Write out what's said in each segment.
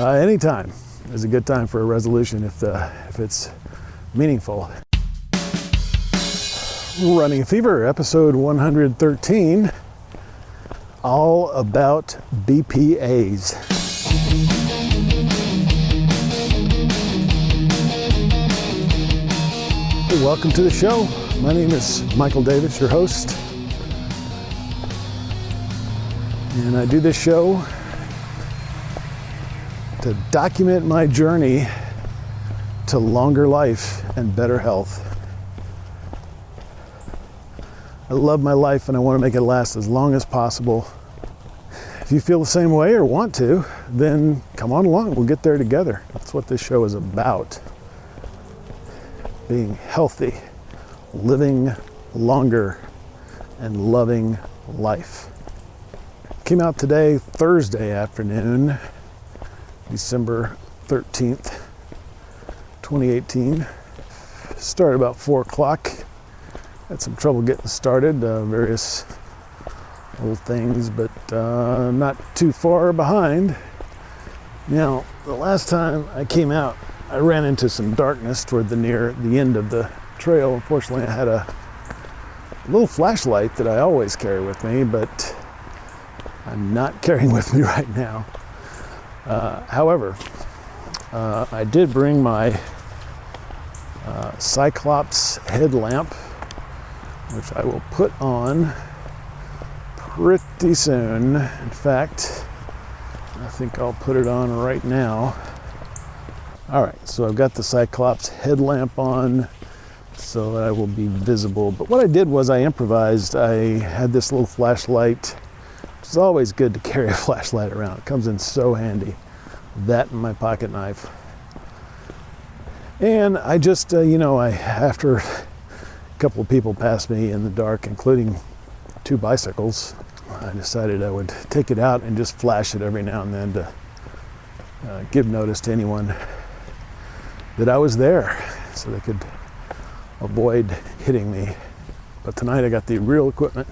Anytime is a good time for a resolution if it's meaningful. Running a Fever, episode 113, all about BPAs. Welcome to the show. My name is Michael Davis, your host. And I do this show to document my journey to longer life and better health. I love my life and I want to make it last as long as possible. If you feel the same way or want to, then come on along. We'll get there together. That's what this show is about. Being healthy, living longer, and loving life. Came out today, Thursday afternoon, December 13th, 2018. Started about 4 o'clock. Had some trouble getting started, various little things, but not too far behind. Now, the last time I came out, I ran into some darkness toward near the end of the trail. Unfortunately, I had a little flashlight that I always carry with me, but I'm not carrying with me right now. However, I did bring my Cyclops headlamp, which I will put on pretty soon. In fact, I think I'll put it on right now. All right, so I've got the Cyclops headlamp on so that I will be visible. But what I did was I improvised. I had this little flashlight. It's always good to carry a flashlight around. It comes in so handy. That and my pocket knife. And I just, after a couple of people passed me in the dark, including 2 bicycles, I decided I would take it out and just flash it every now and then to give notice to anyone that I was there so they could avoid hitting me. But tonight I got the real equipment.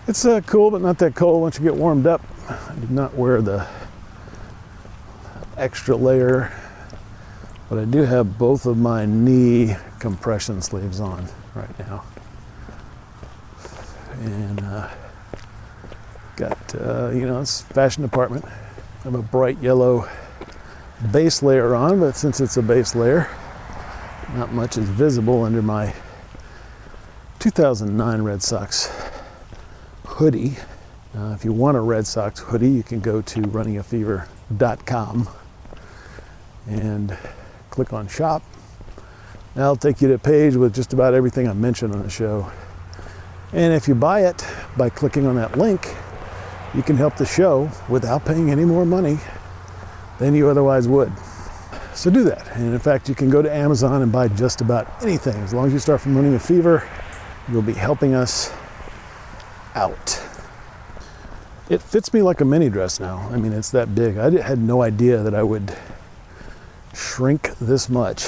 It's cool, but not that cold once you get warmed up. I did not wear the extra layer, but I do have both of my knee compression sleeves on right now. And got, it's fashion department. I have a bright yellow base layer on, but since it's a base layer, not much is visible under my 2009 Red Sox hoodie. If you want a Red Sox hoodie, you can go to runningafever.com and click on shop. That'll take you to a page with just about everything I mentioned on the show. And if you buy it by clicking on that link, you can help the show without paying any more money than you otherwise would. So do that. And in fact, you can go to Amazon and buy just about anything. As long as you start from Running a Fever, you'll be helping us out. It fits me like a mini dress now. I mean, it's that big. I had no idea that I would shrink this much.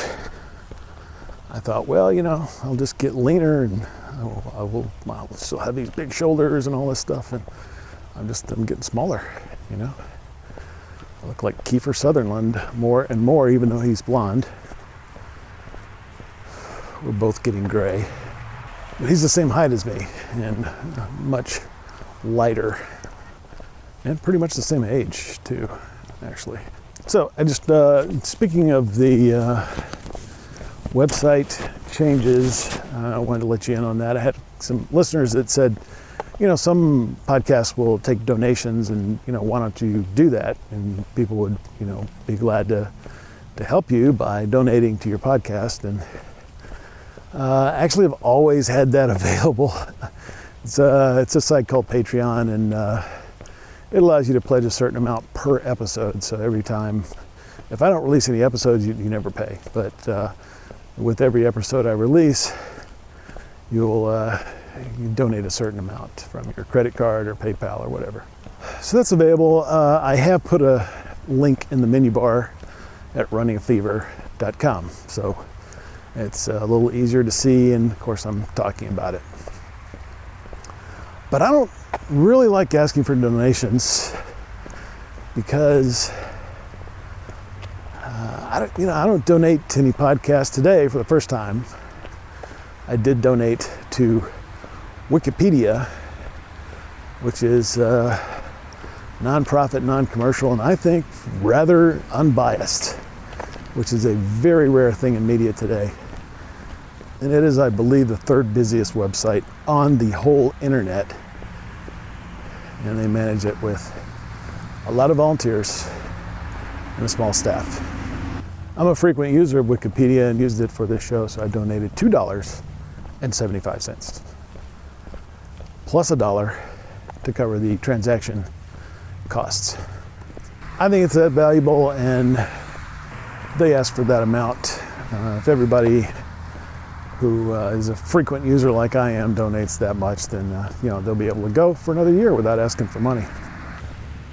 I thought, well, I'll just get leaner and I'll still have these big shoulders and all this stuff, and I'm getting smaller, I look like Kiefer Sutherland more and more, even though he's blonde. We're both getting gray. But he's the same height as me and much lighter and pretty much the same age too, actually. So I just, speaking of the website changes, I wanted to let you in on that. I had some listeners that said, some podcasts will take donations and, why don't you do that? And people would, be glad to help you by donating to your podcast. And actually I've always had that available. It's a site called Patreon, and it allows you to pledge a certain amount per episode. So every time, if I don't release any episodes, you never pay. But with every episode I release, you donate a certain amount from your credit card or PayPal or whatever. So that's available. I have put a link in the menu bar at runningafever.com. So it's a little easier to see, and of course I'm talking about it. But I don't really like asking for donations because I don't donate to any podcast today for the first time. I did donate to Wikipedia, which is nonprofit, non-commercial, and I think rather unbiased, which is a very rare thing in media today. And it is, I believe, the third busiest website on the whole internet. And they manage it with a lot of volunteers and a small staff. I'm a frequent user of Wikipedia and used it for this show, so I donated $2.75 plus $1 to cover the transaction costs. I think it's that valuable, and they ask for that amount. If everybody who is a frequent user like I am donates that much, then they'll be able to go for another year without asking for money.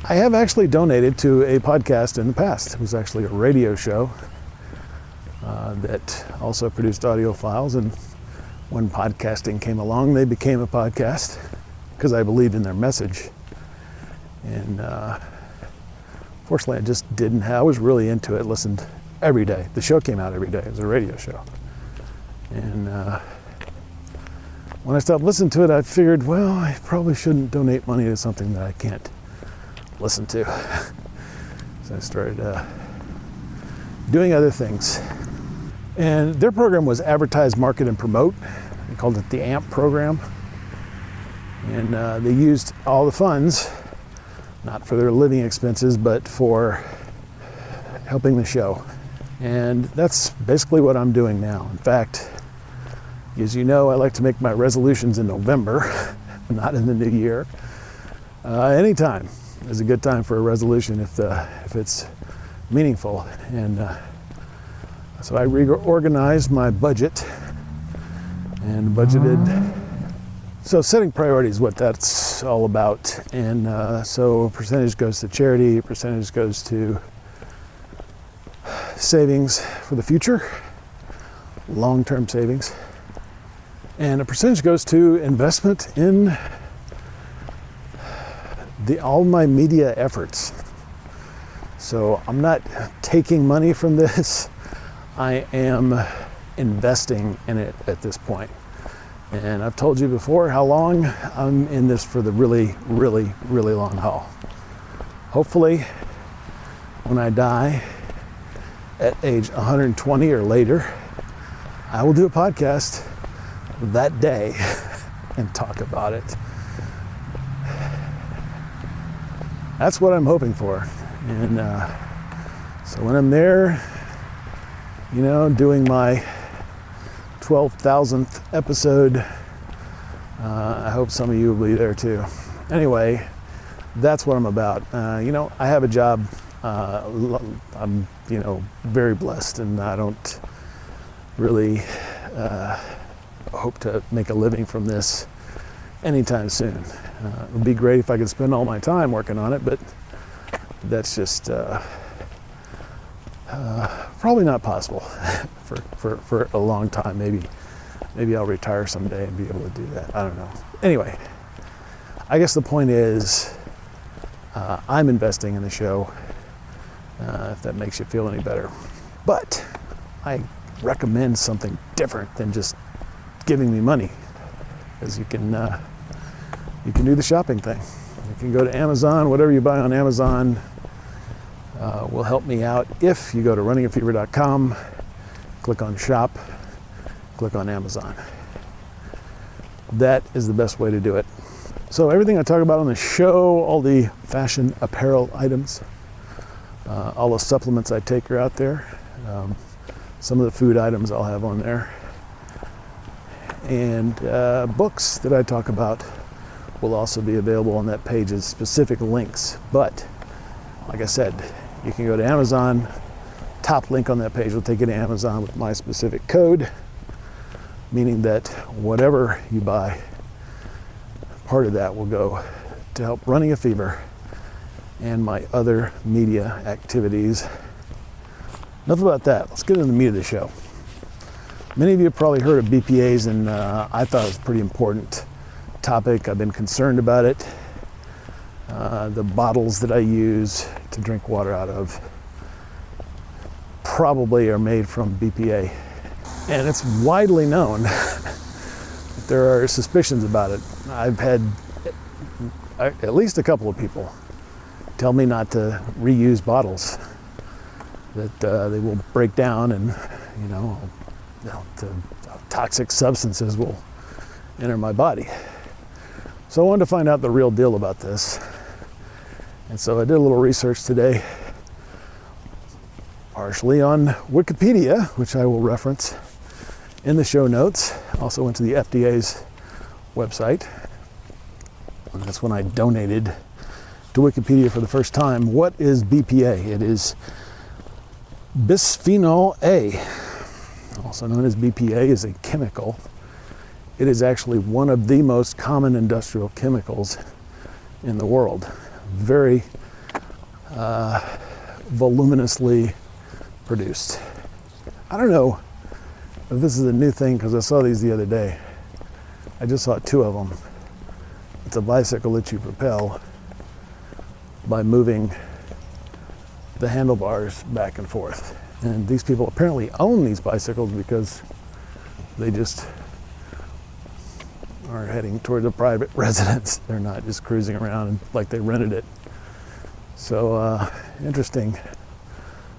I have actually donated to a podcast in the past. It was actually a radio show that also produced audio files, and when podcasting came along, they became a podcast because I believed in their message. And fortunately, I just didn't I was really into it, listened every day. The show came out every day. It was a radio show. And when I stopped listening to it, I figured, well, I probably shouldn't donate money to something that I can't listen to. So I started doing other things. And their program was Advertise, Market, and Promote. They called it the AMP program. And they used all the funds, not for their living expenses, but for helping the show. And that's basically what I'm doing now. In fact, as you know, I like to make my resolutions in November, not in the new year. Anytime is a good time for a resolution if it's meaningful. And so I reorganized my budget and budgeted. So setting priorities is what that's all about. And so a percentage goes to charity, a percentage goes to savings for the future, long-term savings, and a percentage goes to investment in all my media efforts. So I'm not taking money from this, I am investing in it at this point. And I've told you before how long I'm in this for the really, really, really long haul. Hopefully, when I die at age 120 or later, I will do a podcast that day and talk about it. That's what I'm hoping for. And so when I'm there, doing my 12,000th episode, I hope some of you will be there too. Anyway, that's what I'm about. I have a job. I'm, very blessed, and I don't really hope to make a living from this anytime soon. It would be great if I could spend all my time working on it, but that's just probably not possible for a long time. Maybe I'll retire someday and be able to do that. I don't know. Anyway, I guess the point is I'm investing in the show, if that makes you feel any better. But I recommend something different than just giving me money, because you can do the shopping thing. You can go to Amazon. Whatever you buy on Amazon will help me out if you go to runningafever.com, click on shop, click on Amazon. That is the best way to do it. So everything I talk about on the show, all the fashion apparel items, all the supplements I take are out there. Some of the food items I'll have on there. And books that I talk about will also be available on that page as specific links. But like I said, you can go to Amazon. Top link on that page will take you to Amazon with my specific code, meaning that whatever you buy, part of that will go to help Running a Fever and my other media activities. Enough about that. Let's get into the meat of the show. Many of you have probably heard of BPAs, and I thought it was a pretty important topic. I've been concerned about it. The bottles that I use to drink water out of probably are made from BPA. And it's widely known there are suspicions about it. I've had at least a couple of people tell me not to reuse bottles, that they will break down and, the toxic substances will enter my body. So I wanted to find out the real deal about this. And so I did a little research today, partially on Wikipedia, which I will reference in the show notes. Also went to the FDA's website. And that's when I donated to Wikipedia for the first time. What is BPA? It is Bisphenol A, also known as BPA, is a chemical. It is actually one of the most common industrial chemicals in the world. Very voluminously produced. I don't know if this is a new thing, because I saw these the other day. I just saw two of them. It's a bicycle that you propel by moving the handlebars back and forth. And these people apparently own these bicycles because they just are heading towards a private residence. They're not just cruising around like they rented it. So interesting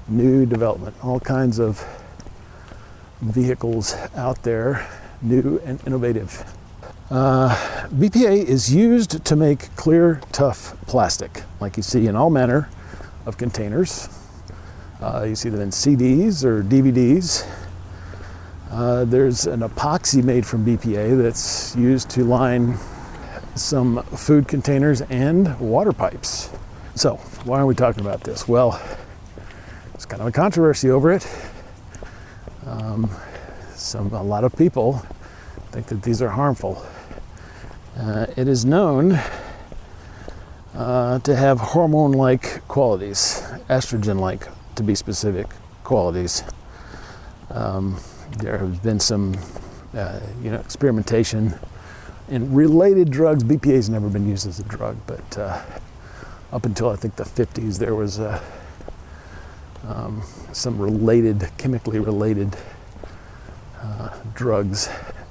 new development. All kinds of vehicles out there, new and innovative. BPA is used to make clear, tough plastic, like you see in all manner of containers. You see them in CDs or DVDs. There's an epoxy made from BPA that's used to line some food containers and water pipes. So, why are we talking about this? Well, there's kind of a controversy over it. A lot of people think that these are harmful. It is known to have hormone-like qualities, estrogen-like to be specific qualities. There has been some, experimentation in related drugs. BPA has never been used as a drug, but up until I think the 50s, there was some related, chemically related drugs,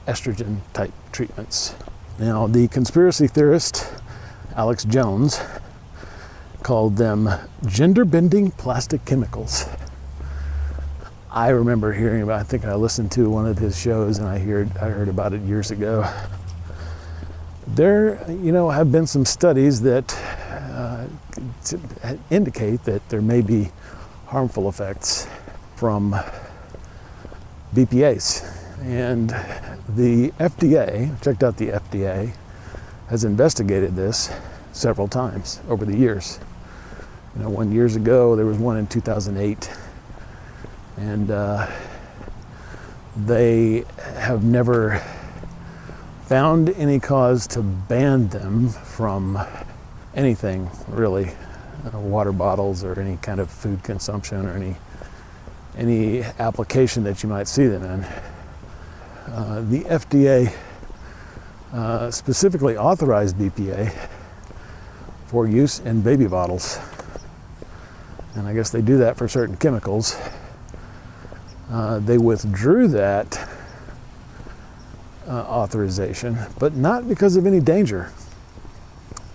estrogen-type treatments. Now, the conspiracy theorist Alex Jones called them gender-bending plastic chemicals. I remember hearing about, I think I listened to one of his shows and I heard about it years ago. There, have been some studies that indicate that there may be harmful effects from BPAs. And the FDA, checked out the FDA, has investigated this several times over the years. Years ago, there was one in 2008. And they have never found any cause to ban them from anything, really, water bottles or any kind of food consumption or any application that you might see them in. The FDA specifically authorized BPA for use in baby bottles. And I guess they do that for certain chemicals. They withdrew that authorization, but not because of any danger.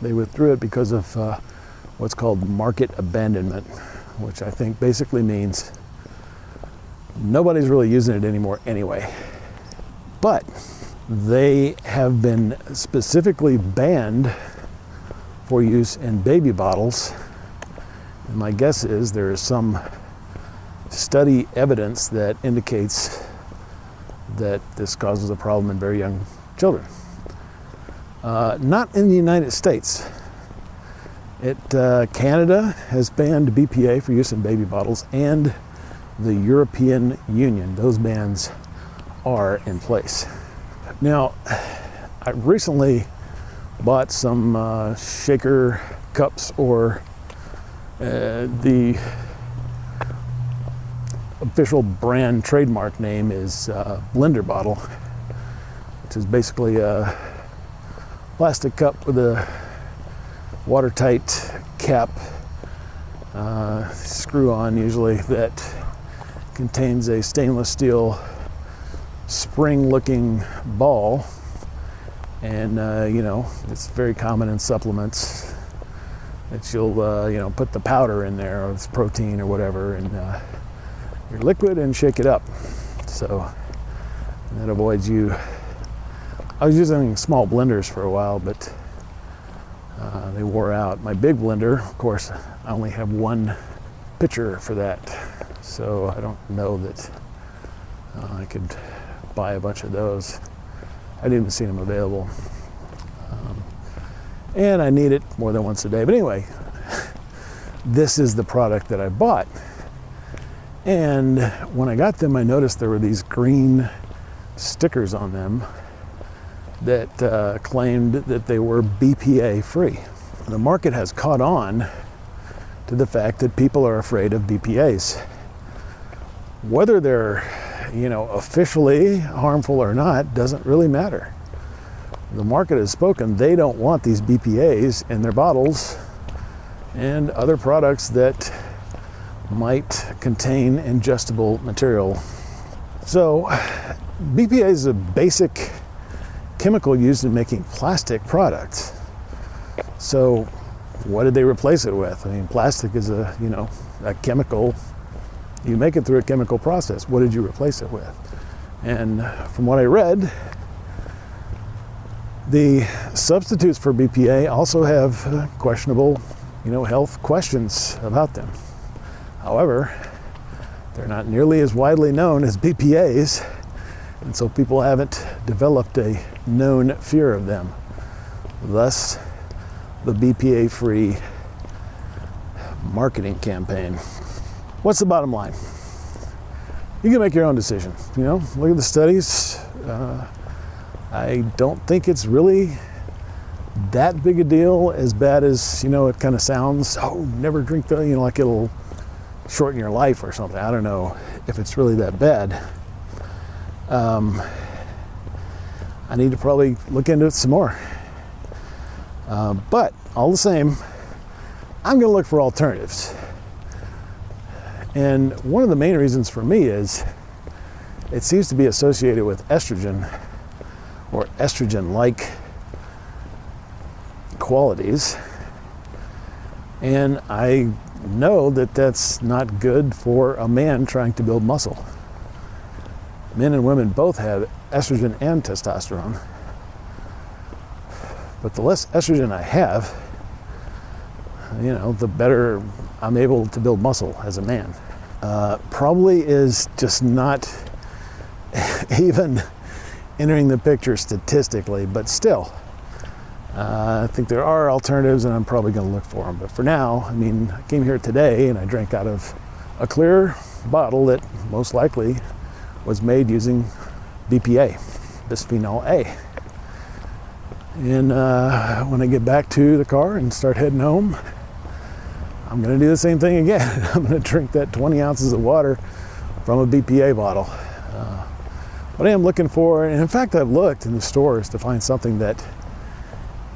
They withdrew it because of what's called market abandonment, which I think basically means nobody's really using it anymore anyway. But they have been specifically banned for use in baby bottles. And my guess is there is some study evidence that indicates that this causes a problem in very young children. Not in the United States. Canada has banned BPA for use in baby bottles, and the European Union. Those bans are in place. Now, I recently bought some shaker cups, or the official brand trademark name is blender bottle, which is basically a plastic cup with a watertight cap, screw on usually, that contains a stainless steel spring-looking ball, and you know, it's very common in supplements that you'll you know, put the powder in there, or it's protein or whatever, and your liquid, and shake it up. So that avoids you. I was using small blenders for a while, but they wore out. My big blender, of course, I only have one pitcher for that, so I don't know that I could buy a bunch of those. I didn't even see them available. And I need it more than once a day. But anyway, this is the product that I bought. And when I got them, I noticed there were these green stickers on them that claimed that they were BPA free. The market has caught on to the fact that people are afraid of BPAs. Whether they're, you know, officially harmful or not doesn't really matter. The market has spoken. They don't want these BPAs in their bottles and other products that might contain ingestible material. So BPA is a basic chemical used in making plastic products. So what did they replace it with? I mean, plastic is a, you know, a chemical. You make it through a chemical process. What did you replace it with? And from what I read, the substitutes for BPA also have questionable, you know, health questions about them. However, they're not nearly as widely known as BPAs, and so people haven't developed a known fear of them. Thus, the BPA-free marketing campaign. What's the bottom line? You can make your own decision. You know, look at the studies. I don't think it's really that big a deal, as bad as, you know, it kind of sounds. Oh, never drink the, you know, like it'll shorten your life or something. I don't know if it's really that bad. I need to probably look into it some more. But all the same, I'm going to look for alternatives. And one of the main reasons for me is it seems to be associated with estrogen or estrogen-like qualities. And I know that that's not good for a man trying to build muscle. Men and women both have estrogen and testosterone. But the less estrogen I have, you know, the better I'm able to build muscle as a man. Probably is just not even entering the picture statistically, but still, I think there are alternatives, and I'm probably going to look for them. But for now, I mean, I came here today and I drank out of a clear bottle that most likely was made using BPA, Bisphenol A. And when I get back to the car and start heading home, I'm going to do the same thing again. I'm going to drink that 20 ounces of water from a BPA bottle. What I am looking for, and in fact I've looked in the stores to find something that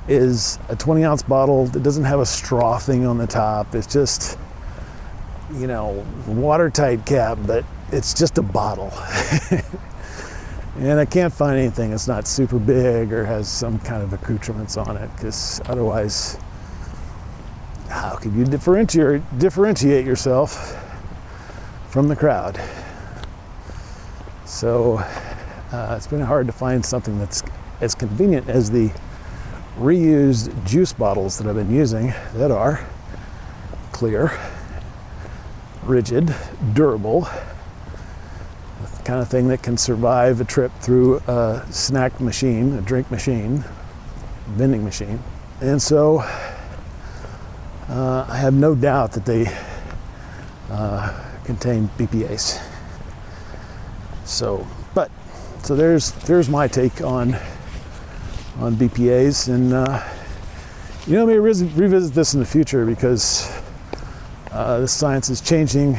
is a 20-ounce bottle that doesn't have a straw thing on the top. It's just, you know, watertight cap, but it's just a bottle. And I can't find anything that's not super big or has some kind of accoutrements on it, because otherwise, how could you differentiate yourself from the crowd? So it's been hard to find something that's as convenient as the reused juice bottles that I've been using that are clear, rigid, durable, the kind of thing that can survive a trip through a snack machine, a drink machine, vending machine. And so I have no doubt that they contain BPAs. So there's my take on BPAs, and you know, I may revisit this in the future, because the science is changing.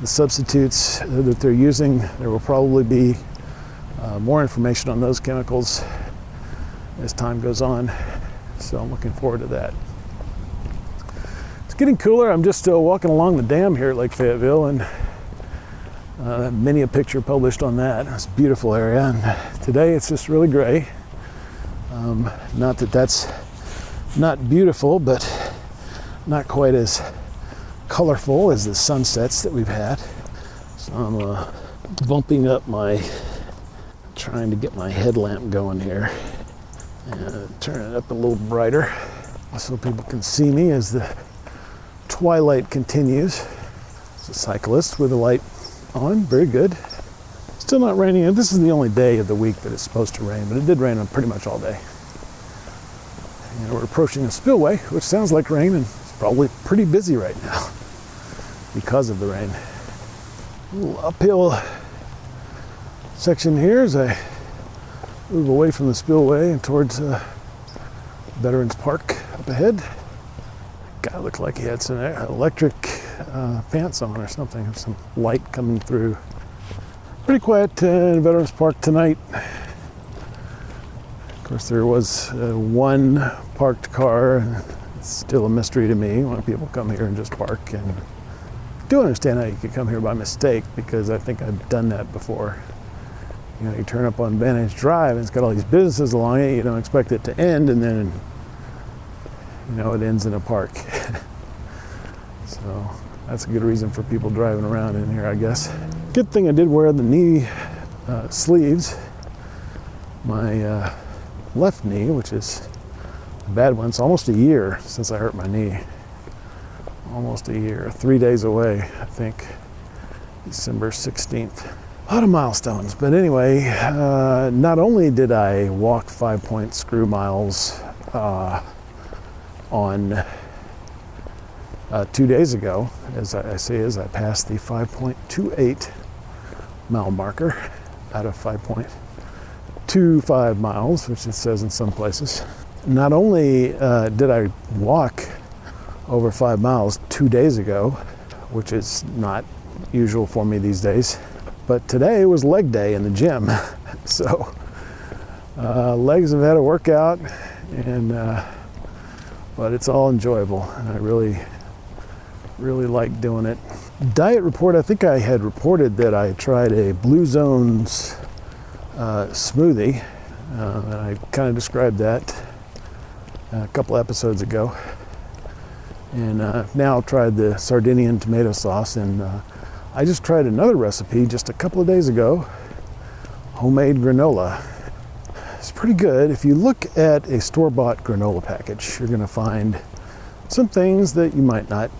The substitutes that they're using, there will probably be more information on those chemicals as time goes on. So I'm looking forward to that. It's getting cooler. I'm just walking along the dam here at Lake Fayetteville, and Many a picture published on that. It's a beautiful area, and today it's just really gray. Not that that's not beautiful, but not quite as colorful as the sunsets that we've had. So I'm bumping up trying to get my headlamp going here, and turn it up a little brighter so people can see me as the twilight continues. It's a cyclist with a light on, very good. Still not raining. This is the only day of the week that it's supposed to rain, but it did rain on pretty much all day. And we're approaching a spillway, which sounds like rain, and it's probably pretty busy right now because of the rain. A little uphill section here as I move away from the spillway and towards Veterans Park up ahead. Guy looked like he had some electric pants on or something, some light coming through. Pretty quiet in Veterans Park tonight. Of course, there was one parked car, and it's still a mystery to me when people come here and just park. And I do understand how you could come here by mistake, because I think I've done that before. You know, you turn up on Vantage Drive and it's got all these businesses along it, you don't expect it to end, and then, you know, it ends in a park. So that's a good reason for people driving around in here, I guess. Good thing I did wear the knee sleeves. My left knee, which is a bad one, it's almost a year since I hurt my knee. Almost a year, 3 days away, I think, December 16th. A lot of milestones, but anyway, not only did I walk 5-point screw miles on 2 days ago, as I passed the 5.28 mile marker out of 5.25 miles, which it says in some places. Not only did I walk over 5 miles 2 days ago, which is not usual for me these days, but today was leg day in the gym. So legs have had a workout, but it's all enjoyable, and I really like doing it. Diet report, I think I had reported that I tried a Blue Zones smoothie, and I kind of described that a couple episodes ago. And now I've tried the Sardinian tomato sauce, and I just tried another recipe just a couple of days ago, homemade granola. It's pretty good. If you look at a store-bought granola package, you're going to find some things that you might not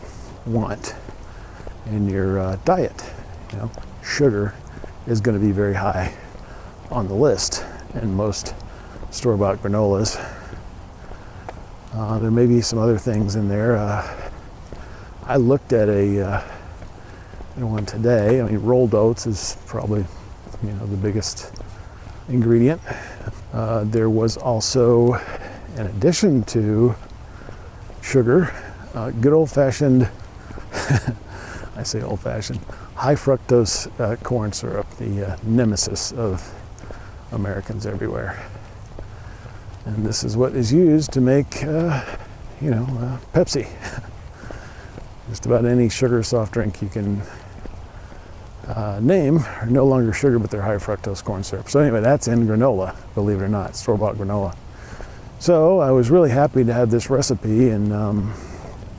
want in your diet. You know, sugar is going to be very high on the list in most store-bought granolas. There may be some other things in there. I looked at one today. I mean, rolled oats is probably, you know, the biggest ingredient. There was also, in addition to sugar, good old-fashioned, I say old-fashioned, high fructose corn syrup, the nemesis of Americans everywhere. And this is what is used to make, Pepsi. Just about any sugar soft drink you can name are no longer sugar, but they're high fructose corn syrup. So anyway, that's in granola, believe it or not, store-bought granola. So I was really happy to have this recipe, and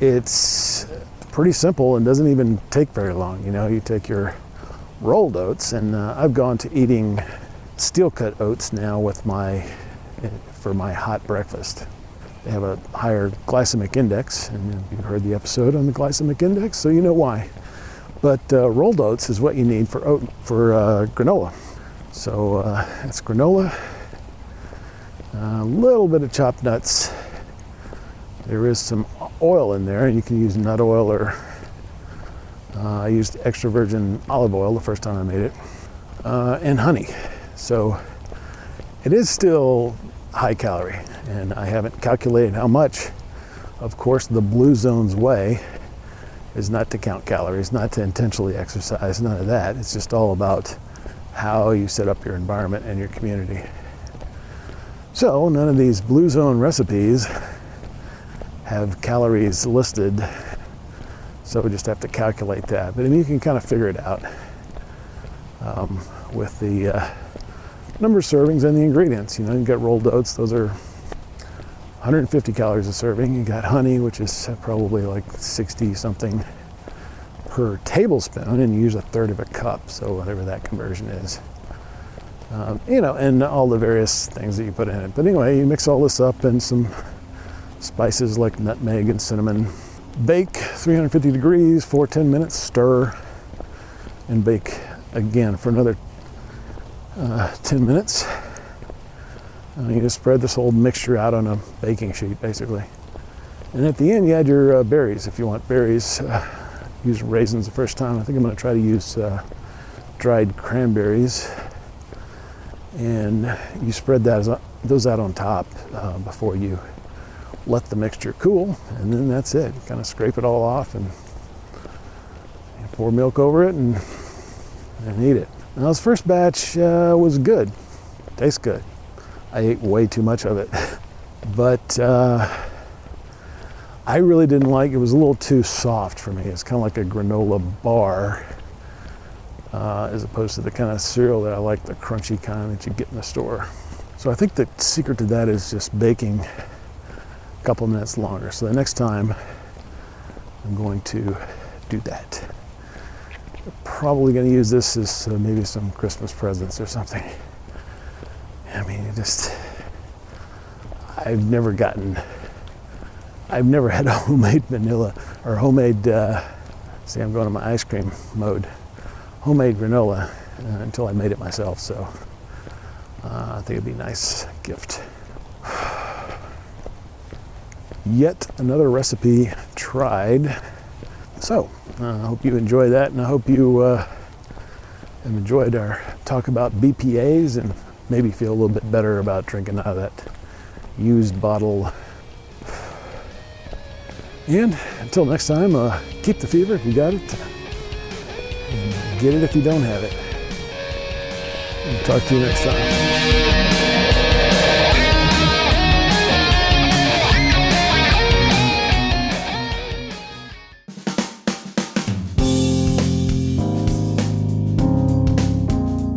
it's pretty simple and doesn't even take very long. You know, you take your rolled oats, and I've gone to eating steel-cut oats now for my hot breakfast. They have a higher glycemic index, and you've heard the episode on the glycemic index, so you know why. But rolled oats is what you need for granola. So that's granola, a little bit of chopped nuts. There is some oil in there, and you can use nut oil, or I used extra virgin olive oil the first time I made it, and honey. So it is still high calorie, and I haven't calculated how much. Of course, the Blue Zones way is not to count calories, not to intentionally exercise, none of that. It's just all about how you set up your environment and your community. So none of these Blue Zone recipes have calories listed, so we just have to calculate that. But I mean, you can kind of figure it out. with the number of servings and the ingredients. You know, you got rolled oats, those are 150 calories a serving. You got honey, which is probably like 60 something per tablespoon, and you use 1/3 of a cup, so whatever that conversion is. You know, and all the various things that you put in it. But anyway, you mix all this up and some spices like nutmeg and cinnamon. Bake 350 degrees for 10 minutes, stir, and bake again for another 10 minutes. You just spread this whole mixture out on a baking sheet, basically. And at the end, you add your berries. If you want berries, use raisins the first time. I think I'm going to try to use dried cranberries. And you spread those out on top before you let the mixture cool, and then that's it. You kind of scrape it all off and you pour milk over it and eat it. Now this first batch was good, tastes good. I ate way too much of it, but I really didn't like it. It was a little too soft for me. It's kind of like a granola bar, as opposed to the kind of cereal that I like, the crunchy kind that you get in the store. So I think the secret to that is just baking a couple minutes longer. So the next time I'm going to do that. I'm probably going to use this as maybe some Christmas presents or something. I mean, I've never had a homemade vanilla or homemade, see, I'm going to my ice cream mode. Homemade granola until I made it myself, so I think it'd be a nice gift. Yet another recipe tried. So I hope you enjoy that, and I hope you have enjoyed our talk about BPAs and maybe feel a little bit better about drinking out of that used bottle. And until next time, keep the fever if you got it. And get it if you don't have it. I'll talk to you next time.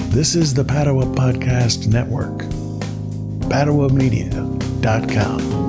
This is the Padua Podcast Network. PaduaMedia.com.